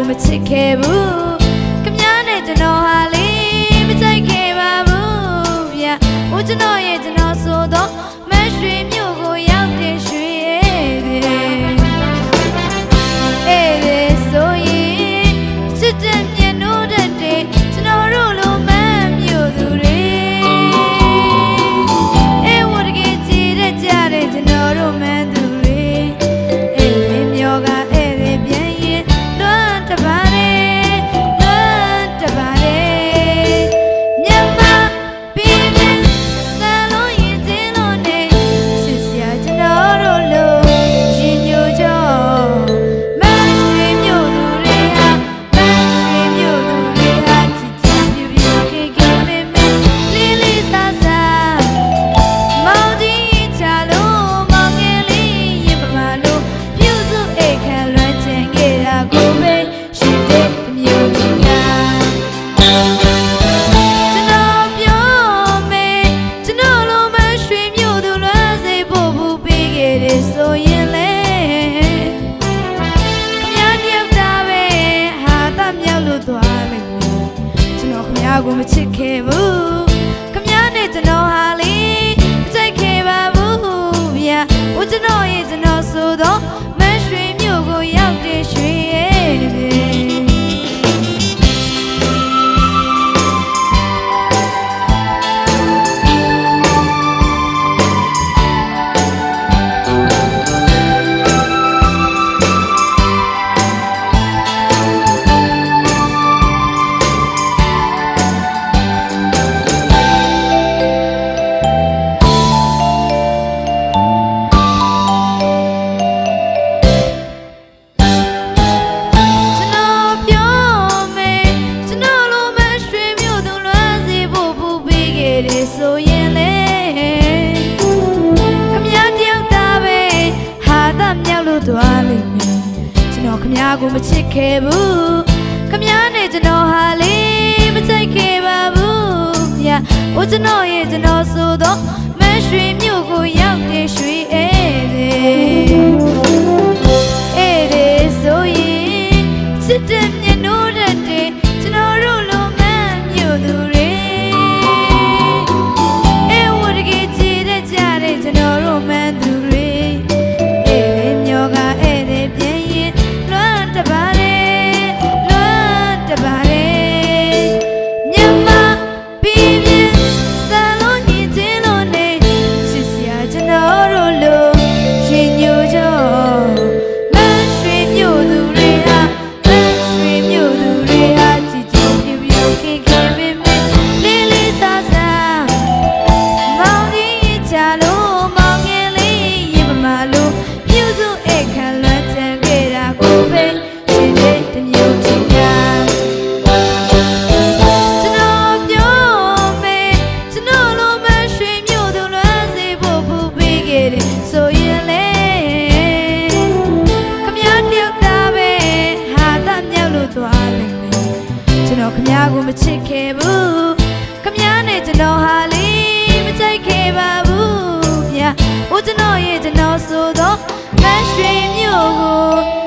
ကိုမချစ်ခဲ့ဘူးခမည်းနဲ့ကျွန်တော်ဟာလေမကြိုက်ခဲ့ပါဘူးဗျာဟိုကျွန်တော်ရဲ့ကျွန်တော်ဆိုတော့မရွှေမြို့ကိုရောက်တဲ့ရွှေရဲ့ဆိုရင်စစ်တဲ့မြင်လို့တဲ့ကျွန်တော်တို့လိုမန်းမြို့သူတွေဝတ်ကြကြည့်တဲ့ကြတဲ့ကျွန်တော်တို့မန်းသူတွေမြောကပြန်ရင်လွမ်းတပါတယ်မြန်မာပြည်ပြည်စံလို့ရင်ကျင်းလို့နေစစ်စရာကျွန်တော်တို့လိုရင်ညိုကြောမန်းရွှေမြို့သူတွေဟာချစ်ချစ်ပြပြခေခေမေမေလေးလေးစားစားမောင်ဒီချလို့မောင်ငယ်လေးရင်ပမာလို့ပြုစုအိတ်ခံလွမ်းချင်ခဲ့တာကိုပဲရှိတဲ့မျိုးကြီးကကျွန်တော်ပြောမယ်ကျွန်တော်လိုမရွှေမြို့သူလွမ်းစေဖို့ဘူးပေးခဲ့တယ်ဆိုရင်လေခမည်းတယောက်တာပဲဟာတမြောက်လို့သွားလိမ့်မယ်ကျွန်တော်ခမည်းကိုမချစ်ခဲ့ဘူးခမည်းနဲ့ကျွန်တော်ဟာလေမကြိုက်ခဲ့ပါဘူးဗျာဟိုကျွန်တော်ရဲ့ကျွန်တော်ဆိုတော့မရွှေမြို့ကိုရောက်တဲ့ရွှေရဲ့ဆိုရင်လေခမည်းတယောက်သားပဲဟာတမြောက်လို့သွားလိမ့်မယ်ကျွန်တော်ခမည်းကိုမချစ်ခဲ့ဘူးခမည်းနဲ့ကျွန်တော်ဟာလေမကြိုက်ခဲ့ပါဘူးဗျာဟိုကျွန်တော်ရဲ့ကျွန်တော်ဆိုတော့မရွှေမြို့ကိုရောက်တဲ့ရွှေဧည့်သည်ဆိုရင်စစ်တဲ့မြင်လို့တဲ့ကျွန်တော်တို့လိုမန်းမြို့သူတွေကျွန်တော်တို့မန်းသူတွေမြောကပြန်ရင်လွမ်းတပါတယ်မြန်မာပြည်ပြည်စံလို့ရင်ကျင်းလို့နေစစ်စရာကျွန်တော်တို့လိုရင်ညိုကြောမန်းရွှေမြို့သူတွေဟာကြည်ကြည်ပြပြခေခေမေမေလေးလေးစားစားမောင်ဒီချလို့ပြုစုအိတ်ခံလွမ်းချင်ခဲ့တာကိုပဲရှိတဲ့မျိုးကြီးကကျွန်တော်ပြောမယ်ကျွန်တော်လိုမရွှေမြို့သူလွမ်းစေဖို့ဘူးပေးခဲ့တယ်ဆိုရင်လေခမည်းတယောက်သားပဲဟာတမြောက်လို့သွားလိမ့်မယ်ကျွန်တော်ခမည်းကိုမချစ်ခဲ့ဘူးခမည်းနဲ့ကျွန်တော်ဟာလေမကြိုက်ခဲ့ပါဘူးဗျာဟိုကျွန်တော်ရဲ့ကျွန်တော်ဆိုတော့မရွှေမြို့ကို